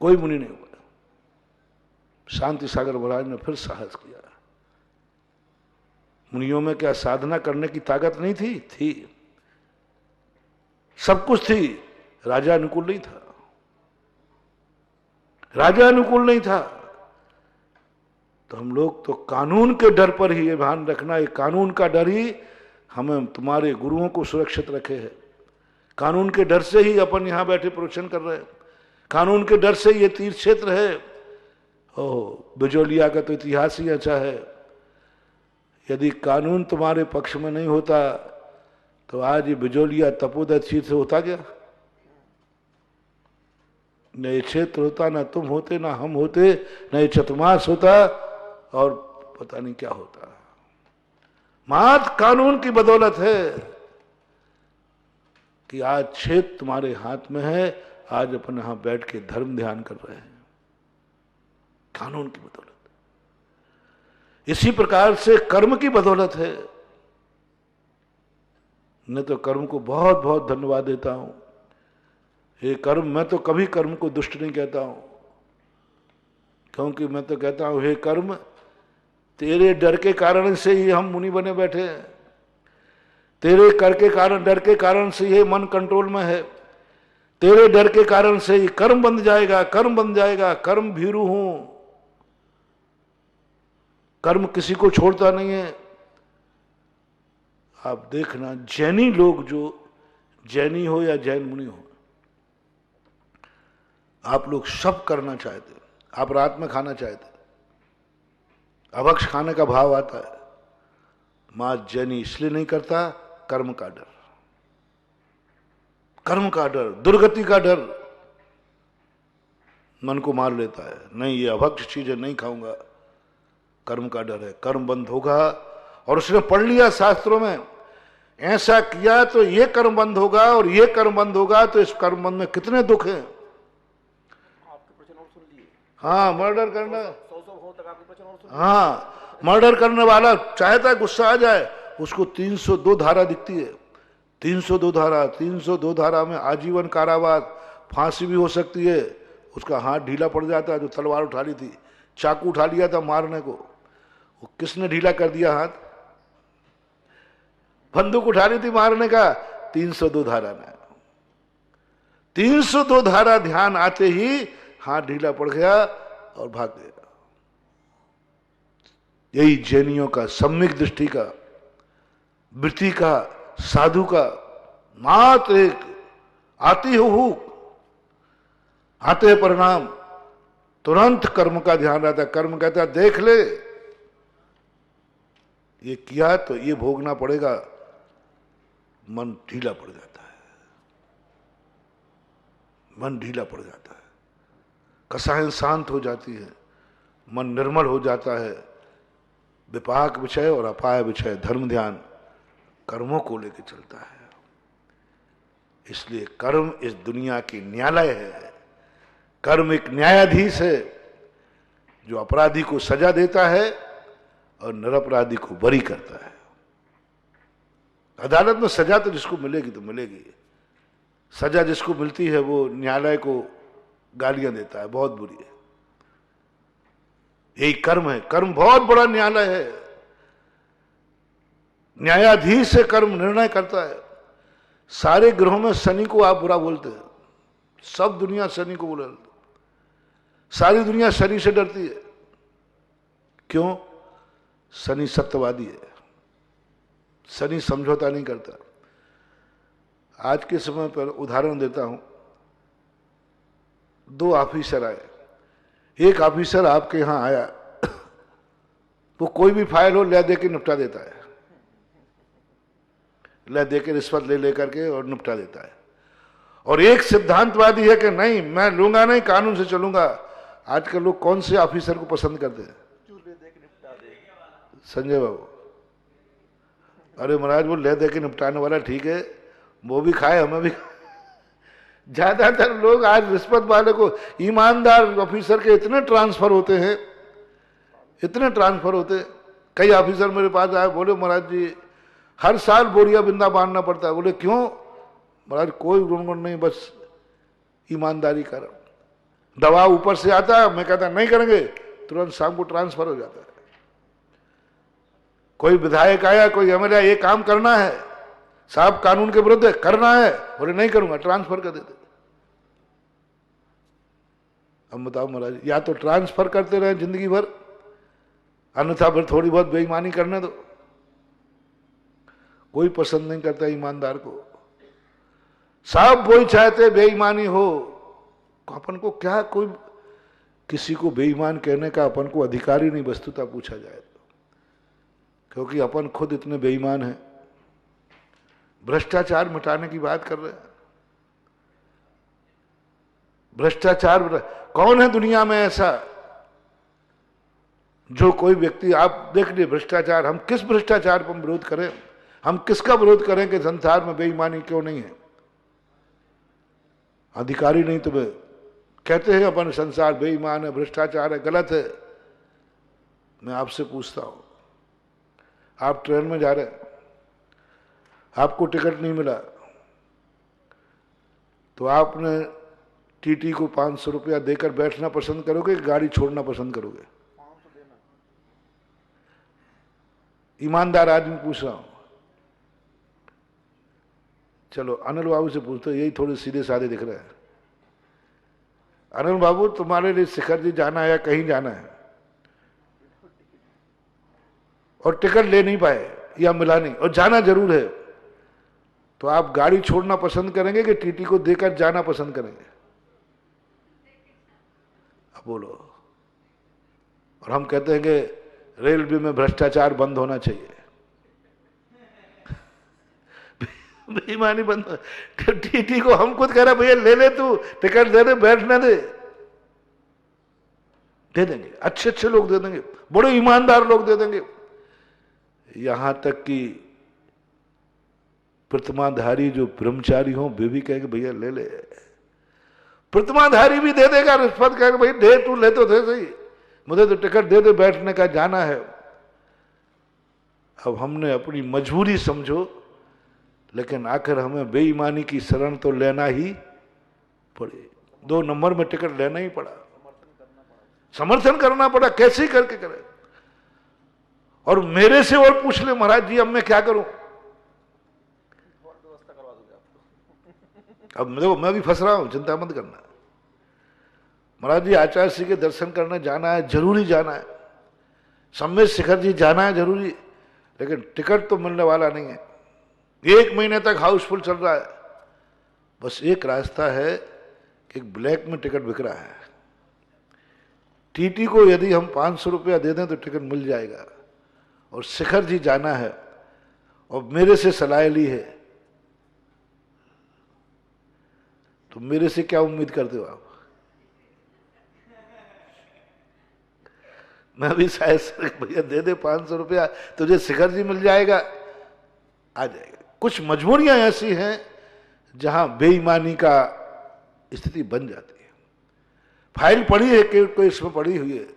कोई मुनि नहीं हुआ। शांति सागर महाराज ने फिर साहस किया। मुनियों में क्या साधना करने की ताकत नहीं थी? थी, सब कुछ थी, राजा अनुकूल नहीं था। राजा अनुकूल नहीं था तो हम लोग तो कानून के डर पर ही, ये ध्यान रखना, ये कानून का डर ही हमें, तुम्हारे गुरुओं को सुरक्षित रखे है। कानून के डर से ही अपन यहां बैठे प्रवचन कर रहे हैं, कानून के डर से ये तीर्थ क्षेत्र है। बिजोलिया का तो इतिहास ही अच्छा है। यदि कानून तुम्हारे पक्ष में नहीं होता तो आज ये बिजोलिया तपोदय तीर्थ होता क्या? न ये क्षेत्र होता, ना तुम होते, ना हम होते, न ये चतुर्मास होता, और पता नहीं क्या होता। मात्र कानून की बदौलत है कि आज क्षेत्र तुम्हारे हाथ में है। आज अपन यहां बैठ के धर्म ध्यान कर रहे हैं, कानून की बदौलत। इसी प्रकार से कर्म की बदौलत है। मैं तो कर्म को बहुत बहुत धन्यवाद देता हूं। ये कर्म, मैं तो कभी कर्म को दुष्ट नहीं कहता हूं, क्योंकि मैं तो कहता हूं हे कर्म, तेरे डर के कारण से ही हम मुनि बने बैठे हैं। तेरे कर के कारण, डर के कारण से ये मन कंट्रोल में है। तेरे डर के कारण से ही कर्म बंध जाएगा, कर्म बंध जाएगा। कर्म भीरू हूं, कर्म किसी को छोड़ता नहीं है। आप देखना, जैनी लोग, जो जैनी हो या जैन मुनि हो, आप लोग सब करना चाहते, आप रात में खाना चाहते, अभक्ष खाने का भाव आता है। मां जैनी इसलिए नहीं करता, कर्म का डर, कर्म का डर, दुर्गति का डर मन को मार लेता है। नहीं, ये अभक्ष चीजें नहीं खाऊंगा, कर्म का डर है, कर्म बंद होगा। और उसने पढ़ लिया शास्त्रों में, ऐसा किया तो ये कर्म बंद होगा और ये कर्म बंद होगा। तो इस कर्म बंद में कितने दुख हैं। हाँ, मर्डर करना, हाँ, मर्डर करने वाला चाहता है गुस्सा आ जाए, उसको 302 धारा दिखती है। 302 धारा, 302 धारा में आजीवन कारावास, फांसी भी हो सकती है। उसका हाथ ढीला पड़ जाता है, जो तलवार उठा ली थी, चाकू उठा लिया था मारने को, वो किसने ढीला कर दिया हाथ? बंदूक उठा ली थी मारने का, 302 धारा ने। 302 धारा ध्यान आते ही हाथ ढीला पड़ गया और भाग गया। यही जैनियों का सम्यक दृष्टि का, वृत्ति का, साधु का मात्र एक आती हो, आते परिणाम, तुरंत कर्म का ध्यान रहता है। कर्म कहता है देख ले, ये किया तो ये भोगना पड़ेगा। मन ढीला पड़ जाता है, मन ढीला पड़ जाता है, कसाएं शांत हो जाती है, मन निर्मल हो जाता है। विपाक विषय और अपाय विषय धर्म ध्यान कर्मों को लेकर चलता है। इसलिए कर्म इस दुनिया की न्यायालय है। कर्म एक न्यायाधीश है जो अपराधी को सजा देता है और निरपराधी को बरी करता है। अदालत में सजा तो जिसको मिलेगी तो मिलेगी, सजा जिसको मिलती है वो न्यायालय को गालियां देता है, बहुत बुरी है। यही कर्म है। कर्म बहुत बड़ा न्यायालय है। न्यायाधीश से कर्म निर्णय करता है। सारे ग्रहों में शनि को आप बुरा बोलते हैं, सब दुनिया शनि को बोलती, सारी दुनिया शनि से डरती है। क्यों? शनि सत्यवादी है, शनि समझौता नहीं करता। आज के समय पर उदाहरण देता हूं, दो ऑफिसर आए। एक ऑफिसर आपके यहां आया, वो कोई भी फाइल हो ले दे के निपटा देता है, ले दे के रिश्वत ले लेकर के और निपटा देता है। और एक सिद्धांतवादी है कि नहीं मैं लूंगा नहीं, कानून से चलूंगा। आजकल लोग कौन से ऑफिसर को पसंद करते हैं? संजय बाबू। अरे महाराज वो ले दे के निपटाने वाला ठीक है, वो भी खाए हमें भी। ज्यादातर लोग आज रिश्वत वाले को, ईमानदार ऑफिसर के इतने ट्रांसफर होते हैं, इतने ट्रांसफर होते। कई ऑफिसर मेरे पास आए, बोले महाराज जी हर साल बोरिया बिंदा बांधना पड़ता है। बोले क्यों? महाराज कोई गुणगुण नहीं, बस ईमानदारी कर। दबाव ऊपर से आता है, मैं कहता नहीं करेंगे, तुरंत शाम को ट्रांसफर हो जाता है। कोई विधायक आया, कोई एमएलए, ये काम करना है साहब, कानून के विरुद्ध है, करना है, बोले नहीं करूंगा, ट्रांसफर कर देते। अब बताओ महाराज, या तो ट्रांसफर करते रहे जिंदगी भर, अन्यथा फिर थोड़ी बहुत बेईमानी करने दो। कोई पसंद नहीं करता ईमानदार को, सब वही चाहते बेईमानी हो। अपन को क्या, कोई किसी को बेईमान कहने का अपन को अधिकार ही नहीं वस्तुतः पूछा जाए तो, क्योंकि अपन खुद इतने बेईमान हैं। भ्रष्टाचार मिटाने की बात कर रहे हैं। भ्रष्टाचार कौन है दुनिया में ऐसा जो कोई व्यक्ति, आप देख लीजिए भ्रष्टाचार, हम किस भ्रष्टाचार पर विरोध करें? हम किसका विरोध करें कि संसार में बेईमानी क्यों नहीं है? अधिकारी नहीं तो कहते हैं अपन संसार बेईमान है, भ्रष्टाचार है, गलत है। मैं आपसे पूछता हूं, आप ट्रेन में जा रहे हैं, आपको टिकट नहीं मिला, तो आपने टीटी को 500 रुपया देकर बैठना पसंद करोगे कि गाड़ी छोड़ना पसंद करोगे? ईमानदार आदमी पूछ रहा हूं। चलो अनिल बाबू से पूछते, यही थोड़े सीधे साधे दिख रहे हैं। अनिल बाबू, तुम्हारे लिए शिखर जी जाना है या कहीं जाना है और टिकट ले नहीं पाए या मिला नहीं और जाना जरूर है, तो आप गाड़ी छोड़ना पसंद करेंगे कि टीटी को देकर जाना पसंद करेंगे? अब बोलो। और हम कहते हैं कि रेलवे में भ्रष्टाचार बंद होना चाहिए, बेईमानी बंद। टीटी को हम खुद कह रहे भैया ले ले, तू टिकट दे दे, बैठने दे देंगे, अच्छे अच्छे लोग दे देंगे, बड़े ईमानदार लोग दे देंगे। यहां तक कि प्रतिमाधारी जो ब्रह्मचारी हो वे भी कहेंगे भैया ले ले। प्रतिमाधारी भी दे देगा रिश्वत, कहेगा भाई दे, तू ले तो दे सही, मुझे तो टिकट दे दे, बैठने का जाना है। अब हमने अपनी मजबूरी समझो, लेकिन आखिर हमें बेईमानी की शरण तो लेना ही पड़े। 2 नंबर में टिकट लेना ही पड़ा, समर्थन करना पड़ा, कैसे करके करें। और मेरे से और पूछ ले महाराज जी अब मैं क्या करूं? अब देखो मैं भी फंस रहा हूं, चिंता मत करना। महाराज जी आचार्य श्री के दर्शन करने जाना है, जरूरी जाना है। सम्मेद शिखर जी जाना है जरूरी, लेकिन टिकट तो मिलने वाला नहीं है। 1 महीने तक हाउसफुल चल रहा है। बस एक रास्ता है कि ब्लैक में टिकट बिक रहा है। टीटी को यदि हम 500 रुपया दे दें तो टिकट मिल जाएगा। और शिखर जी जाना है और मेरे से सलाह ली है, तो मेरे से क्या उम्मीद करते हो आप? मैं भी शायद भैया दे दे 500 रुपया, तुझे शिखर जी मिल जाएगा, आ जाएगा। कुछ मजबूरियां ऐसी हैं जहां बेईमानी का स्थिति बन जाती है। फाइल पड़ी है कि कोई इसमें पड़ी हुई है।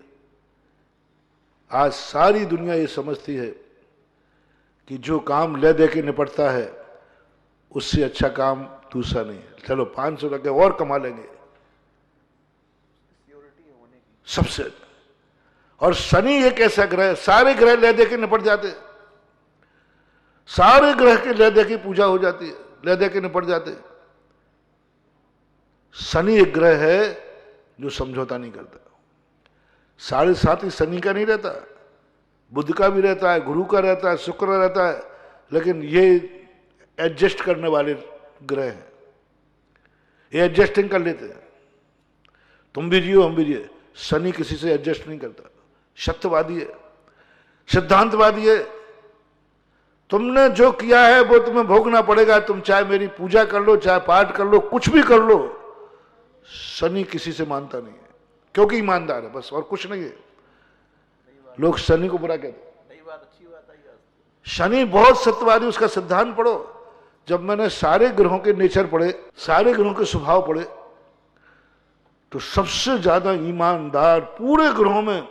आज सारी दुनिया ये समझती है कि जो काम ले दे के निपटता है उससे अच्छा काम दूसरा नहीं है। चलो 500 रुपये और कमा लेंगे, सबसे। और शनि एक ऐसा ग्रह, सारे ग्रह ले दे के निपट जाते, सारे ग्रह के ले दे की पूजा हो जाती है, ले दे के निपट जाते। शनि एक ग्रह है जो समझौता नहीं करता। 7.5 शनि का नहीं रहता, बुध का भी रहता है, गुरु का रहता है, शुक्र रहता है, लेकिन ये एडजस्ट करने वाले ग्रह हैं, ये एडजस्टिंग कर लेते हैं। तुम भी जियो हम भी जिए, शनि किसी से एडजस्ट नहीं करता, सत्यवादी है, सिद्धांतवादी है। तुमने जो किया है वो तुम्हें भोगना पड़ेगा, तुम चाहे मेरी पूजा कर लो, चाहे पाठ कर लो, कुछ भी कर लो। शनि किसी से मानता नहीं है, क्योंकि ईमानदार है, बस और कुछ नहीं है। लोग शनि को बुरा कहते हैं। शनि बहुत सत्यवादी, उसका सिद्धांत पढ़ो। जब मैंने सारे ग्रहों के नेचर पढ़े, सारे ग्रहों के स्वभाव पढ़े, तो सबसे ज्यादा ईमानदार पूरे ग्रहों में,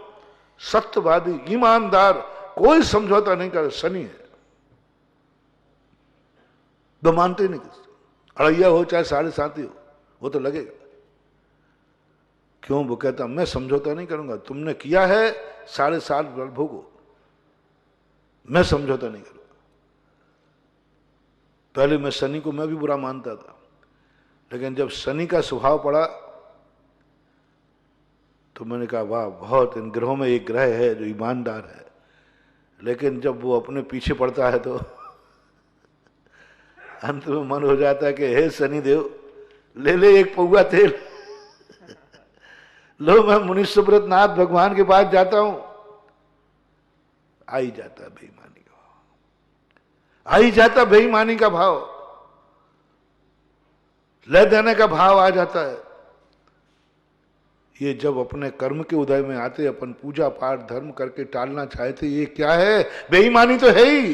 सत्यवादी, ईमानदार, कोई समझौता नहीं कर, शनि है। वो मानते ही नहीं किसी, अड़ैया हो चाहे 7.5 हो, वो तो लगेगा। क्यों? वो कहता मैं समझौता नहीं करूंगा, तुमने किया है 7.5 भोगो, मैं समझौता नहीं करूंगा। पहले मैं शनि को मैं भी बुरा मानता था, लेकिन जब शनि का स्वभाव पड़ा तो मैंने कहा वाह, बहुत, इन ग्रहों में एक ग्रह है जो ईमानदार है। लेकिन जब वो अपने पीछे पड़ता है तो अंत में मन हो जाता है कि हे शनि देव, ले ले एक पौआ तेल, लो मैं मुनि सुब्रत नाथ भगवान के पास जाता हूं। आ ही जाता है बेईमानी का भाव, आ ही जाता बेईमानी का भाव, ले देने का भाव आ जाता है। ये जब अपने कर्म के उदय में आते, अपन पूजा पाठ धर्म करके टालना चाहते, ये क्या है? बेईमानी तो है ही,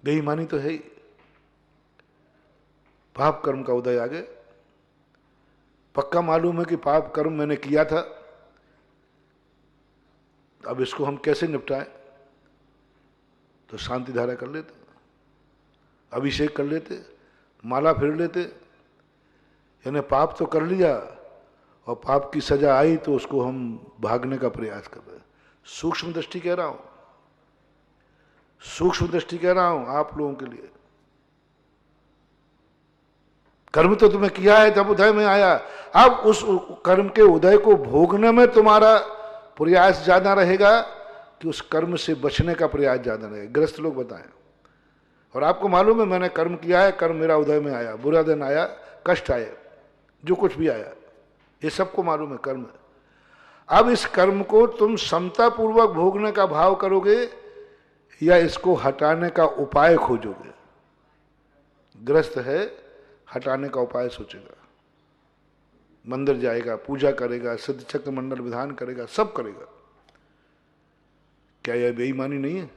बेईमानी तो है ही। पाप कर्म का उदय आ गया। पक्का मालूम है कि पाप कर्म मैंने किया था, अब इसको हम कैसे निपटाएं? तो शांति धारा कर लेते, अभिषेक कर लेते, माला फेर लेते। यानी पाप तो कर लिया और पाप की सजा आई तो उसको हम भागने का प्रयास कर रहे हैं। सूक्ष्म दृष्टि कह रहा हूं, सूक्ष्म दृष्टि कह रहा हूं आप लोगों के लिए। कर्म तो तुम्हें किया है, तब उदय में आया। अब उस कर्म के उदय को भोगने में तुम्हारा प्रयास ज्यादा रहेगा कि उस कर्म से बचने का प्रयास ज्यादा रहेगा? ग्रस्त लोग बताएं। और आपको मालूम है मैंने कर्म किया है, कर्म मेरा उदय में आया, बुरा दिन आया, कष्ट आए, जो कुछ भी आया, ये सबको मालूम है कर्म। अब इस कर्म को तुम समता पूर्वक भोगने का भाव करोगे या इसको हटाने का उपाय खोजोगे? ग्रस्त है, हटाने का उपाय सोचेगा, मंदिर जाएगा, पूजा करेगा, सिद्ध चक्र मंडल विधान करेगा, सब करेगा। क्या यह बेईमानी नहीं है?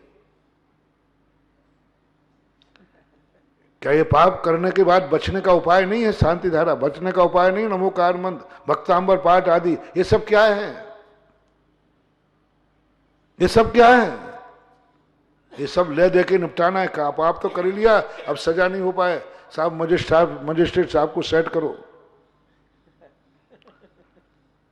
क्या ये पाप करने के बाद बचने का उपाय नहीं है? शांति धारा बचने का उपाय नहीं? नमोकार मंत्र, भक्तांबर पाठ आदि, ये सब क्या है? ये सब क्या है? ये सब ले दे के निपटाना है। का पाप तो कर ही लिया, अब सजा नहीं हो पाए, साहब मजिस्ट्रेट साहब को सेट करो,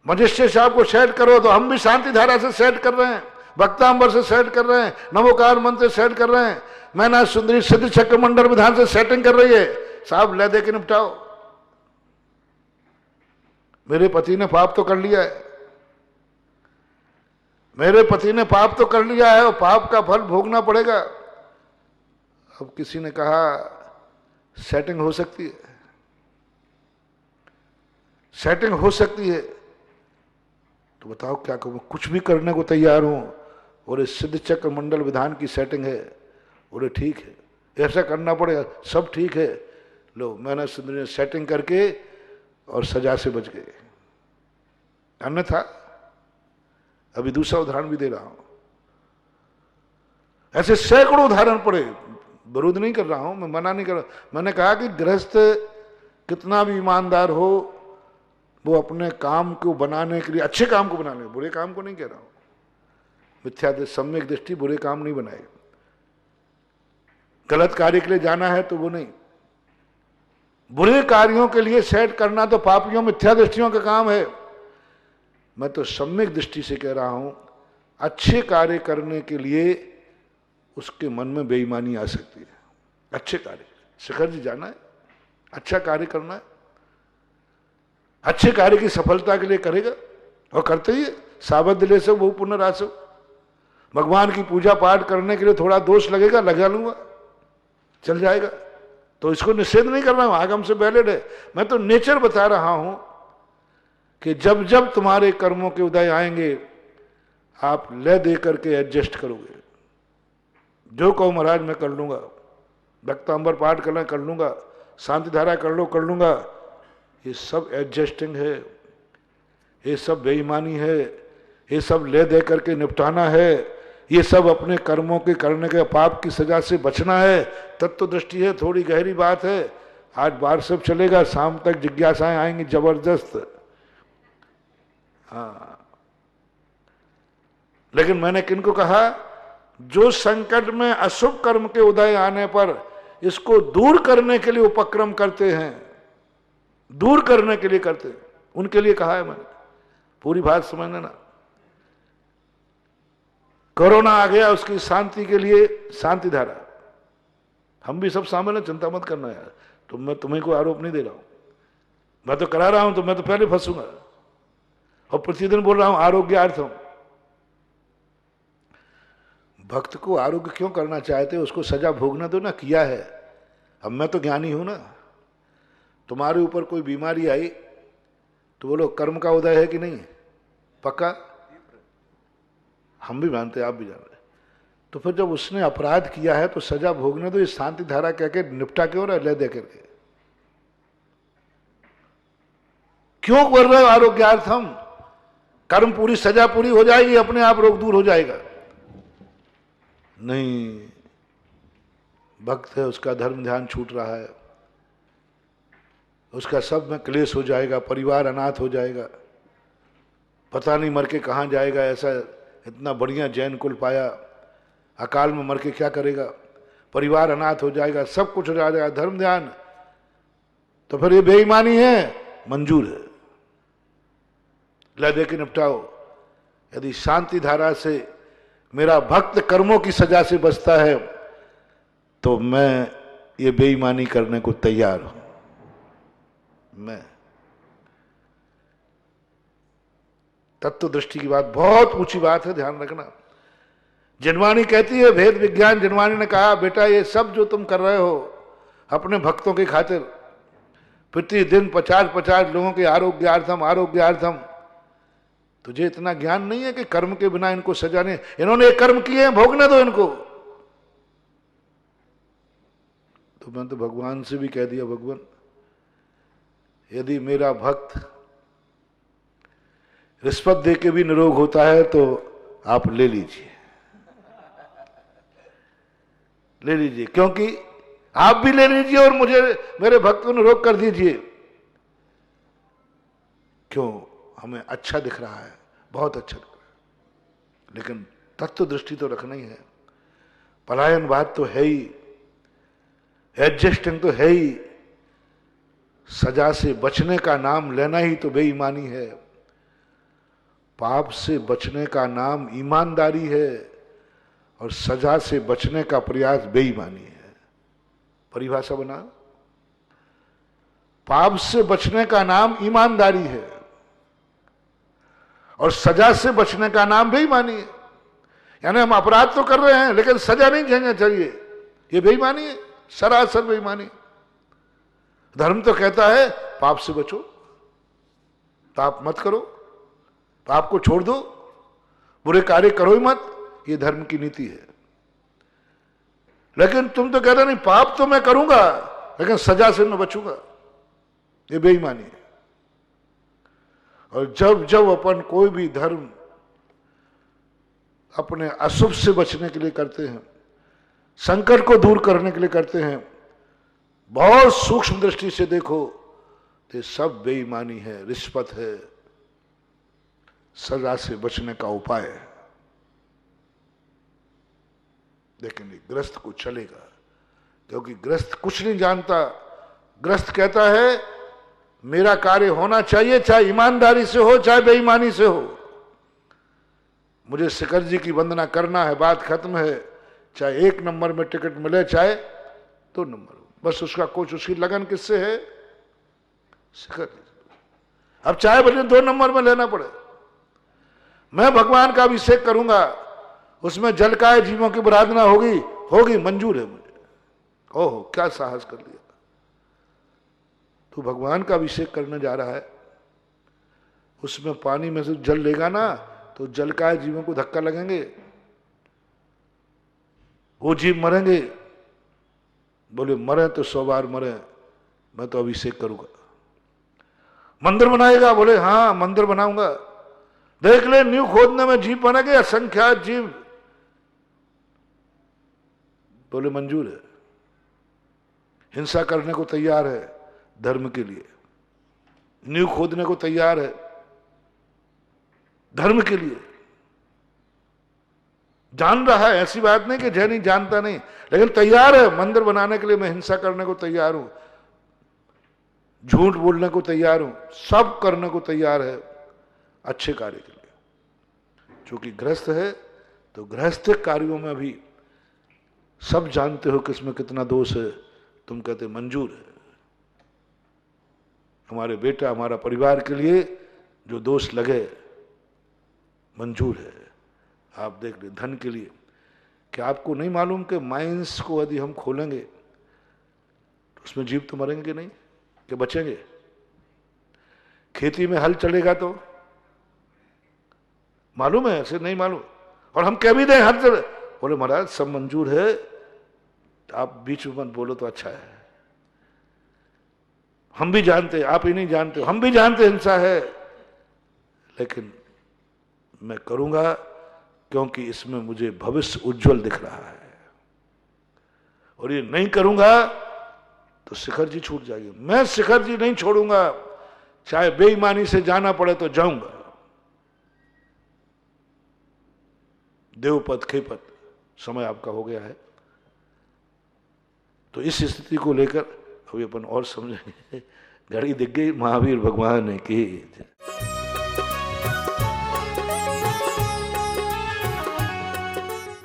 मजिस्ट्रेट साहब को सेट करो। तो हम भी शांति धारा से सेट कर रहे हैं, भक्तांबर से सेट कर रहे हैं, नमोकार मंत्र से सेट कर रहे हैं, मैना सुंदरी सिद्ध चक्र मंडल विधान से सेटिंग कर रही है। साहब ले दे के निपटाओ। मेरे पति ने पाप तो कर लिया है, मेरे पति ने पाप तो कर लिया है और पाप का फल भोगना पड़ेगा। अब किसी ने कहा सेटिंग हो सकती है, सेटिंग हो सकती है, तो बताओ क्या करूं? कुछ भी करने को तैयार हूं। और इस सिद्ध चक्र मंडल विधान की सेटिंग है, बोले ठीक है, ऐसा करना पड़ेगा, सब ठीक है। लो मैंने सेटिंग करके और सजा से बच गए, अन्यथा अभी दूसरा उदाहरण भी दे रहा हूं। ऐसे सैकड़ों उदाहरण पड़े, विरोध नहीं कर रहा हूं मैं, मना नहीं कर रहा। मैंने कहा कि गृहस्थ कितना भी ईमानदार हो, वो अपने काम को बनाने के लिए, अच्छे काम को बनाने, बुरे काम को नहीं कह रहा हूं, मिथ्या सम्यक दृष्टि बुरे काम नहीं बनाए। गलत कार्य के लिए जाना है तो वो नहीं, बुरे कार्यों के लिए सेट करना तो पापियों मिथ्या दृष्टियों का काम है। मैं तो सम्यक दृष्टि से कह रहा हूं, अच्छे कार्य करने के लिए उसके मन में बेईमानी आ सकती है। अच्छे कार्य, शिखर जी जाना है, अच्छा कार्य करना है, अच्छे कार्य की सफलता के लिए करेगा और करते ही साबत दिले से वो पुनरासो। भगवान की पूजा पाठ करने के लिए थोड़ा दोष लगेगा, लगा लूंगा, चल जाएगा, तो इसको निषेध नहीं कर रहा हूं, आगम से वैलिड है। मैं तो नेचर बता रहा हूं कि जब जब तुम्हारे कर्मों के उदय आएंगे, आप ले दे करके एडजस्ट करोगे। जो कहो महाराज मैं कर लूंगा, भक्तांबर पाठ करना कर लूंगा, शांति धारा कर लो कर लूंगा, ये सब एडजस्टिंग है, ये सब बेईमानी है, ये सब ले दे करके निपटाना है, ये सब अपने कर्मों के करने के पाप की सजा से बचना है। तत्व दृष्टि है, थोड़ी गहरी बात है। आज बार सब चलेगा, शाम तक जिज्ञासाएं आएंगी जबरदस्त। हाँ, लेकिन मैंने किनको कहा, जो संकट में अशुभ कर्म के उदय आने पर इसको दूर करने के लिए उपक्रम करते हैं, दूर करने के लिए करते हैं, उनके लिए कहा है मैंने। पूरी बात समझना ना। कोरोना आ गया, उसकी शांति के लिए शांति धारा, हम भी सब शामिल हैं, चिंता मत करना यार। तो मैं तुम्हें कोई आरोप नहीं दे रहा हूं, मैं तो करा रहा हूं, तो मैं तो पहले फंसूंगा। और प्रतिदिन बोल रहा हूं आरोग्यार्थम। भक्त को आरोग्य क्यों करना चाहते, उसको सजा भोगना दो ना, किया है। अब मैं तो ज्ञानी हूं ना, तुम्हारे ऊपर कोई बीमारी आई तो बोलो कर्म का उदय है कि नहीं, पक्का, हम भी मानते हैं, आप भी जान रहे। तो फिर जब उसने अपराध किया है तो सजा भोगने दो, ये शांति धारा कह के निपटा क्यों रहा, ले दे करके क्यों कर रहे हो आरोग्यार्थम। कर्म पूरी, सजा पूरी हो जाएगी, अपने आप रोग दूर हो जाएगा। नहीं, भक्त है, उसका धर्म ध्यान छूट रहा है, उसका सब में क्लेश हो जाएगा, परिवार अनाथ हो जाएगा, पता नहीं मर के कहां जाएगा। ऐसा इतना बढ़िया जैन कुल पाया, अकाल में मर के क्या करेगा, परिवार अनाथ हो जाएगा, सब कुछ हो जाएगा, धर्म ध्यान। तो फिर ये बेईमानी है, मंजूर है, ला दे के निपटाओ। यदि शांति धारा से मेरा भक्त कर्मों की सजा से बचता है तो मैं ये बेईमानी करने को तैयार हूं। मैं तत्व दृष्टि की बात बहुत ऊंची बात है, ध्यान रखना। जिनवाणी कहती है, भेद विज्ञान जिनवाणी ने कहा, बेटा ये सब जो तुम कर रहे हो अपने भक्तों की खातिर, प्रतिदिन 50-50 लोगों के आरोग्यार्थम आरोग्यार्थम, तुझे इतना ज्ञान नहीं है कि कर्म के बिना इनको सजा नहीं, इन्होंने एक कर्म किए हैं, भोगने दो इनको। तो मैं तो भगवान से भी कह दिया, भगवान यदि मेरा भक्त रिश्वत दे के भी निरोग होता है तो आप ले लीजिए, ले लीजिए, क्योंकि आप भी ले लीजिए और मुझे, मेरे भक्त को निरोग कर दीजिए। क्यों, हमें अच्छा दिख रहा है, बहुत अच्छा दिख रहा है, लेकिन तत्व दृष्टि तो रखना ही है। पलायनवाद तो है ही, एडजस्टिंग तो है ही, सजा से बचने का नाम लेना ही तो बेईमानी है। पाप से बचने का नाम ईमानदारी है और सजा से बचने का प्रयास बेईमानी है। परिभाषा बना, पाप से बचने का नाम ईमानदारी है और सजा से बचने का नाम बेईमानी है। यानी हम अपराध तो कर रहे हैं लेकिन सजा नहीं झेलना चाहिए, ये बेईमानी है, सरासर बेईमानी। धर्म तो कहता है पाप से बचो, पाप मत करो, पाप को छोड़ दो, बुरे कार्य करो ही मत, ये धर्म की नीति है। लेकिन तुम तो कहते नहीं, पाप तो मैं करूंगा लेकिन सजा से मैं बचूंगा, ये बेईमानी है। और जब जब अपन कोई भी धर्म अपने अशुभ से बचने के लिए करते हैं, संकट को दूर करने के लिए करते हैं। बहुत सूक्ष्म दृष्टि से देखो तो ये सब बेईमानी है, रिश्वत है, सजा से बचने का उपाय है। लेकिन ये ग्रस्त को चलेगा, क्योंकि ग्रस्त कुछ नहीं जानता। ग्रस्त कहता है मेरा कार्य होना चाहिए, चाहे ईमानदारी से हो चाहे बेईमानी से हो। मुझे शिखर जी की वंदना करना है, बात खत्म है। चाहे 1 नंबर में टिकट मिले चाहे 2 नंबर, बस उसका कुछ, उसकी लगन किससे है? शिखर जी। अब चाहे भले 2 नंबर में लेना पड़े, मैं भगवान का अभिषेक करूंगा, उसमें जल का जीवों की आराधना होगी, होगी, मंजूर है मुझे। ओहो क्या साहस कर लिया। तू भगवान का अभिषेक करने जा रहा है, उसमें पानी में से जल लेगा ना तो जल का जीवों को धक्का लगेंगे, वो जीव मरेंगे। बोले मरे तो 100 बार मरे, मैं तो अभिषेक करूंगा। मंदिर बनाएगा? बोले हाँ मंदिर बनाऊंगा। देख ले नींव खोदने में जीव बनेंगे, असंख्यात जीव। बोले मंजूर है। हिंसा करने को तैयार है धर्म के लिए, नींव खोदने को तैयार है धर्म के लिए। जान रहा है, ऐसी बात नहीं कि जय नहीं जानता नहीं, लेकिन तैयार है मंदिर बनाने के लिए। मैं हिंसा करने को तैयार हूं, झूठ बोलने को तैयार हूं, सब करने को तैयार है अच्छे कार्य के लिए। क्योंकि गृहस्थ है तो गृहस्थिक कार्यों में भी सब जानते हो किसमें कितना दोष है, तुम कहते मंजूर है। हमारे बेटा हमारा परिवार के लिए जो दोष लगे मंजूर है। आप देख ले धन के लिए, क्या आपको नहीं मालूम कि माइंस को यदि हम खोलेंगे तो उसमें जीव तो मरेंगे नहीं कि बचेंगे? खेती में हल चलेगा तो मालूम है, ऐसे नहीं मालूम। और हम कह भी दें हल चले, बोले महाराज सब मंजूर है, आप बीच में मत बोलो तो अच्छा है। हम भी जानते, आप ही नहीं जानते, हम भी जानते हिंसा है, लेकिन मैं करूंगा क्योंकि इसमें मुझे भविष्य उज्जवल दिख रहा है। और ये नहीं करूंगा तो शिखर जी छूट जाएगी। मैं शिखर जी नहीं छोड़ूंगा, चाहे बेईमानी से जाना पड़े तो जाऊंगा। देवपद खेपत समय आपका हो गया है, तो इस स्थिति को लेकर अभी अपन और समझेंगे। घड़ी दिख गई, महावीर भगवान की।